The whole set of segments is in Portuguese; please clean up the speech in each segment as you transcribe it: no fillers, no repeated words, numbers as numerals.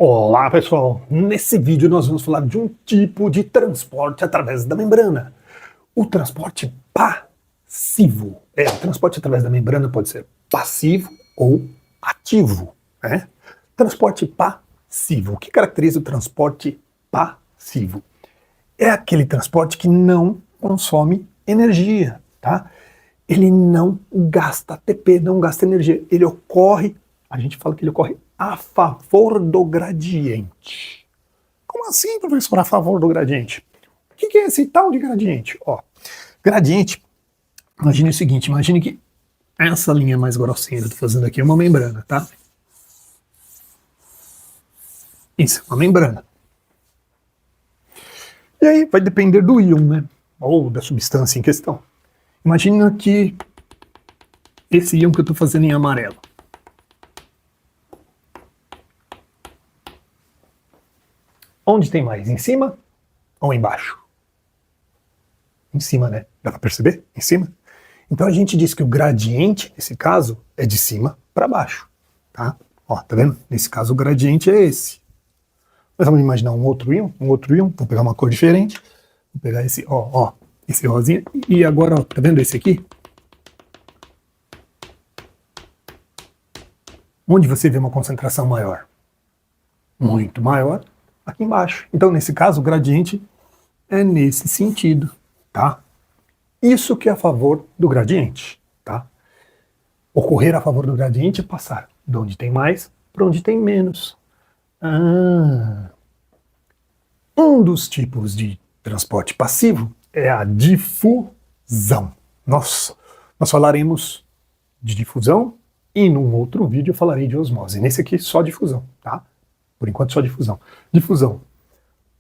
Olá pessoal, nesse vídeo nós vamos falar de um tipo de transporte através da membrana, o transporte passivo. O transporte através da membrana pode ser passivo ou ativo, né? Transporte passivo, o que caracteriza o transporte passivo? É aquele transporte que não consome energia, tá? Ele não gasta ATP, não gasta energia, ele ocorre, a gente fala que ele ocorre a favor do gradiente. Como assim, professor, a favor do gradiente? O que é esse tal de gradiente? Gradiente, imagine o seguinte, imagine que essa linha mais grossinha que eu estou fazendo aqui é uma membrana, tá? Isso, uma membrana. E aí vai depender do íon, né? Ou da substância em questão. Imagina que esse íon que eu estou fazendo em amarelo. Onde tem mais? Em cima ou embaixo? Em cima, né? Dá para perceber? Em cima. Então a gente diz que o gradiente, nesse caso, é de cima para baixo, tá? Tá vendo? Nesse caso o gradiente é esse. Mas vamos imaginar um outro íon, vou pegar uma cor diferente, vou pegar esse, esse rosinha, e agora, tá vendo esse aqui? Onde você vê uma concentração maior? Muito maior aqui embaixo. Então, nesse caso, o gradiente é nesse sentido, tá? Isso que é a favor do gradiente, tá? Ocorrer a favor do gradiente é passar de onde tem mais para onde tem menos. Um dos tipos de transporte passivo é a difusão. Nós falaremos de difusão e num outro vídeo eu falarei de osmose. Nesse aqui só difusão, tá? Por enquanto só difusão. Difusão,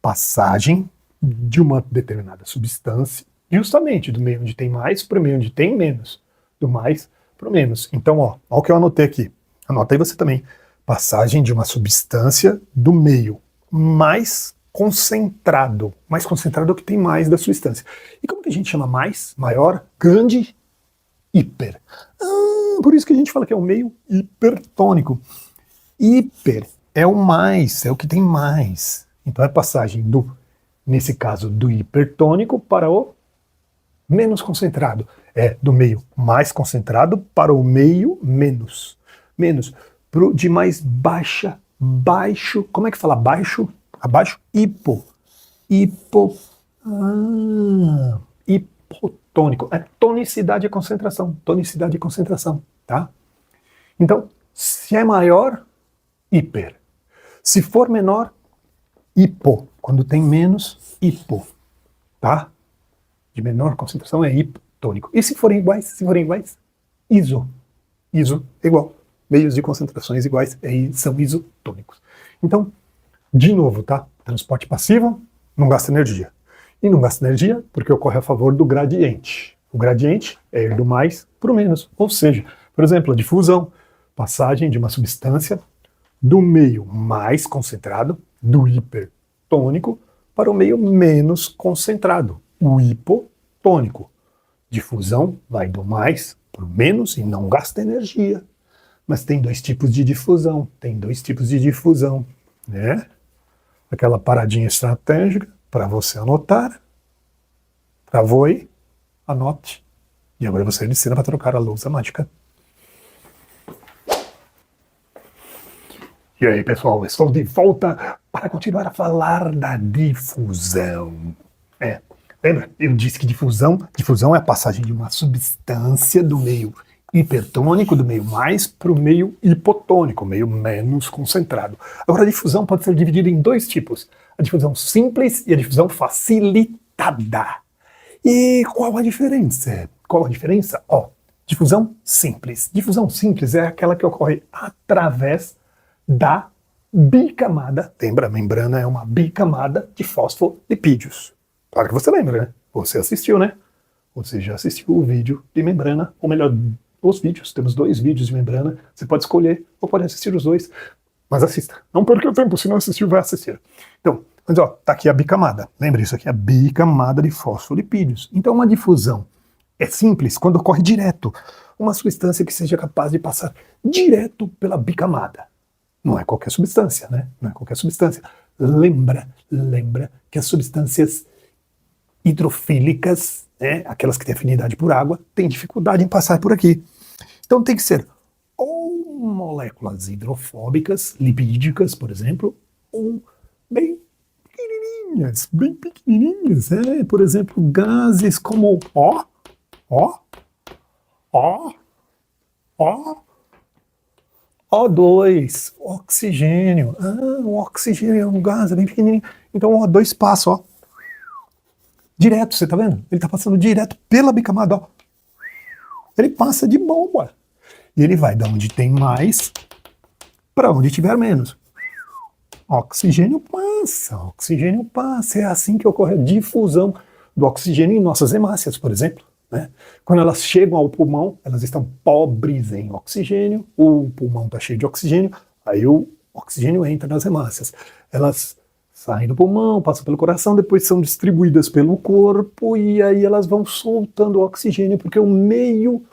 passagem de uma determinada substância, justamente do meio onde tem mais para o meio onde tem menos. Do mais para o menos. Então, ó o que eu anotei aqui. Anota aí você também. Passagem de uma substância do meio mais concentrado que tem mais da substância. E como que a gente chama mais? Maior? Grande? Hiper. Por isso que a gente fala que é o meio hipertônico. Hiper é o mais, é o que tem mais. Então é passagem do, nesse caso, do hipertônico para o menos concentrado. É do meio mais concentrado para o meio menos. Pro de mais baixo. Como é que fala baixo? Abaixo? Hipotônico. É tonicidade e concentração. Tá? Então, se é maior, hiper. Se for menor, hipo. Quando tem menos, hipo. Tá? De menor concentração é hipotônico. E se forem iguais? Iso. Iso é igual. Meios de concentrações iguais são isotônicos. Então, de novo, tá? Transporte passivo não gasta energia. E não gasta energia porque ocorre a favor do gradiente. O gradiente é ir do mais para o menos. Ou seja, por exemplo, a difusão, passagem de uma substância do meio mais concentrado, do hipertônico, para o meio menos concentrado, o hipotônico. Difusão vai do mais para o menos e não gasta energia. Mas tem dois tipos de difusão, né? Aquela paradinha estratégica para você anotar. Travou aí? Anote. E agora você ensina para trocar a lousa mágica. E aí, pessoal, estou de volta para continuar a falar da difusão. Lembra? Eu disse que difusão é a passagem de uma substância do meio hipertônico, do meio mais, para o meio hipotônico, meio menos concentrado. Agora, a difusão pode ser dividida em dois tipos. A difusão simples e a difusão facilitada. E qual a diferença? Difusão simples. Difusão simples é aquela que ocorre através da bicamada. Lembra? A membrana é uma bicamada de fosfolipídios. Claro que você lembra, né? Você assistiu, né? Você já assistiu o vídeo de membrana, ou melhor, os vídeos. Temos 2 vídeos de membrana. Você pode escolher ou pode assistir os 2. Mas assista. Não perca o tempo. Se não assistiu, vai assistir. Então, mas tá aqui a bicamada. Lembra isso aqui? A bicamada de fosfolipídios. Então, uma difusão é simples quando ocorre direto. Uma substância que seja capaz de passar direto pela bicamada. Não é qualquer substância, né? Não é qualquer substância. Lembra que as substâncias hidrofílicas, né, aquelas que têm afinidade por água, têm dificuldade em passar por aqui. Então tem que ser ou moléculas hidrofóbicas, lipídicas, por exemplo, ou bem pequenininhas, por exemplo, gases como ó, ó, O2, oxigênio. O oxigênio é um gás, é bem pequenininho. Então o O2 passa, ó. Direto, você tá vendo? Ele tá passando direto pela bicamada, ó. Ele passa de boa. E ele vai da onde tem mais para onde tiver menos. Oxigênio passa. É assim que ocorre a difusão do oxigênio em nossas hemácias, por exemplo. Né? Quando elas chegam ao pulmão, elas estão pobres em oxigênio, o pulmão está cheio de oxigênio, aí o oxigênio entra nas hemácias. Elas saem do pulmão, passam pelo coração, depois são distribuídas pelo corpo e aí elas vão soltando o oxigênio, porque o meio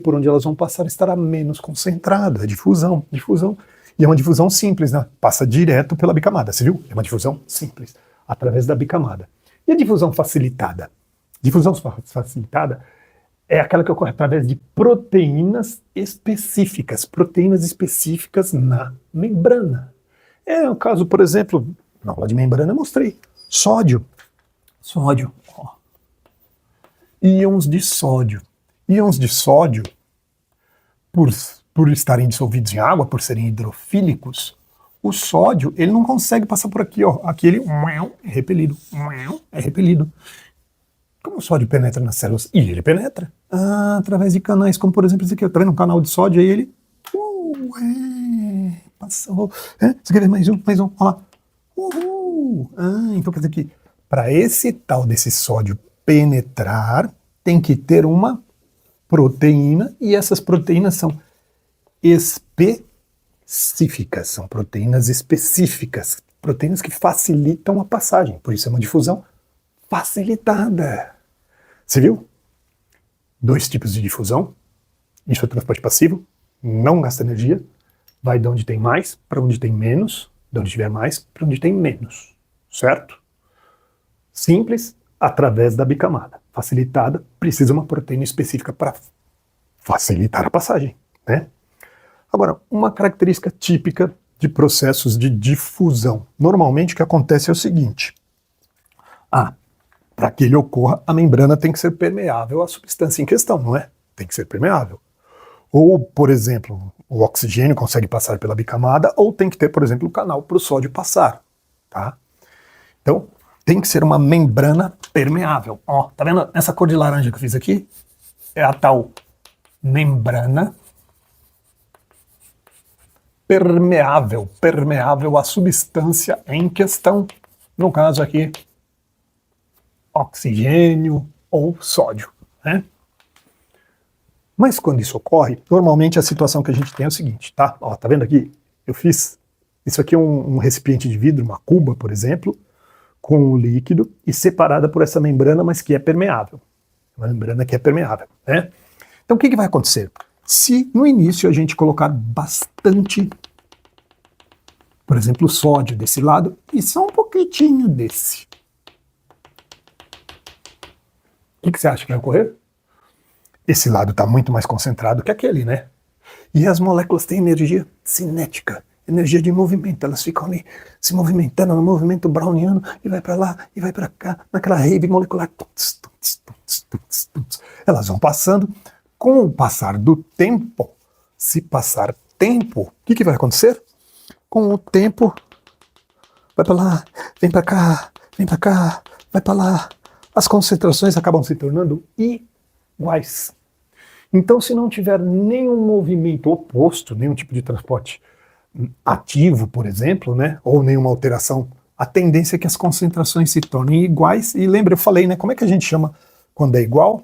por onde elas vão passar estará menos concentrado, é difusão. E é uma difusão simples, né? Passa direto pela bicamada, você viu? É uma difusão simples, através da bicamada. E a difusão facilitada? Difusão facilitada é aquela que ocorre através de proteínas específicas na membrana. É o caso, por exemplo, na aula de membrana eu mostrei. Sódio, ó. Íons de sódio. Íons de sódio, por estarem dissolvidos em água, por serem hidrofílicos, o sódio ele não consegue passar por aqui, ó. Aqui ele é repelido. Como o sódio penetra nas células? E ele penetra através de canais, como por exemplo esse aqui. Tá vendo um canal de sódio? Aí ele passou. Você quer ver mais um? Olha lá. Então quer dizer que para esse tal desse sódio penetrar, tem que ter uma proteína, e essas proteínas são específicas, são proteínas específicas, proteínas que facilitam a passagem, por isso é uma difusão facilitada. Você viu? 2 tipos de difusão, isso é transporte passivo, não gasta energia, vai de onde tem mais para onde tem menos, de onde tiver mais para onde tem menos, certo? Simples, através da bicamada. Facilitada, precisa uma proteína específica para facilitar a passagem, né? Agora, uma característica típica de processos de difusão. Normalmente o que acontece é o seguinte. Para que ele ocorra, a membrana tem que ser permeável à substância em questão, não é? Tem que ser permeável. Ou, por exemplo, o oxigênio consegue passar pela bicamada, ou tem que ter, por exemplo, o canal para o sódio passar, tá? Então, tem que ser uma membrana permeável. Ó, tá vendo essa cor de laranja que eu fiz aqui? É a tal membrana permeável à substância em questão. No caso aqui, oxigênio ou sódio, né? Mas quando isso ocorre, normalmente a situação que a gente tem é o seguinte, tá? Ó, tá vendo aqui? Eu fiz, isso aqui é um recipiente de vidro, uma cuba, por exemplo, com o líquido e separada por essa membrana, mas que é permeável. Uma membrana que é permeável, né? Então o que vai acontecer? Se no início a gente colocar bastante, por exemplo, sódio desse lado e só um pouquinho desse, o que você acha que vai ocorrer? Esse lado está muito mais concentrado que aquele, né? E as moléculas têm energia cinética, energia de movimento, elas ficam ali se movimentando no movimento browniano e vai para lá e vai para cá, naquela rave molecular. Elas vão passando. Com o passar do tempo, se passar tempo, o que vai acontecer? Com o tempo, vai para lá, vem para cá, vai para lá. As concentrações acabam se tornando iguais. Então, se não tiver nenhum movimento oposto, nenhum tipo de transporte ativo, por exemplo, né, ou nenhuma alteração, a tendência é que as concentrações se tornem iguais. E lembra, eu falei, né, como é que a gente chama quando é igual?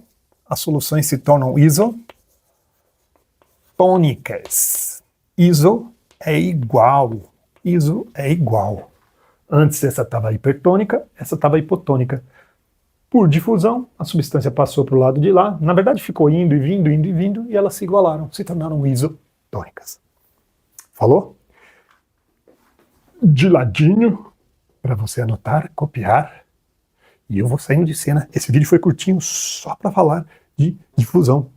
As soluções se tornam isotônicas. Iso é igual. Antes essa estava hipertônica, essa estava hipotônica. Por difusão, a substância passou para o lado de lá, na verdade ficou indo e vindo, e elas se igualaram, se tornaram isotônicas. Falou? de ladinho para você anotar, copiar. E eu vou saindo de cena. Esse vídeo foi curtinho só para falar de difusão.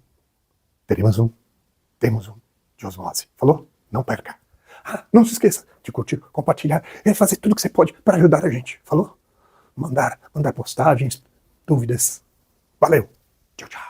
Temos um de osmose. Falou? Não perca. Ah, não se esqueça de curtir, compartilhar e fazer tudo que você pode para ajudar a gente. Falou? Mandar postagens, dúvidas. Valeu. Tchau, tchau.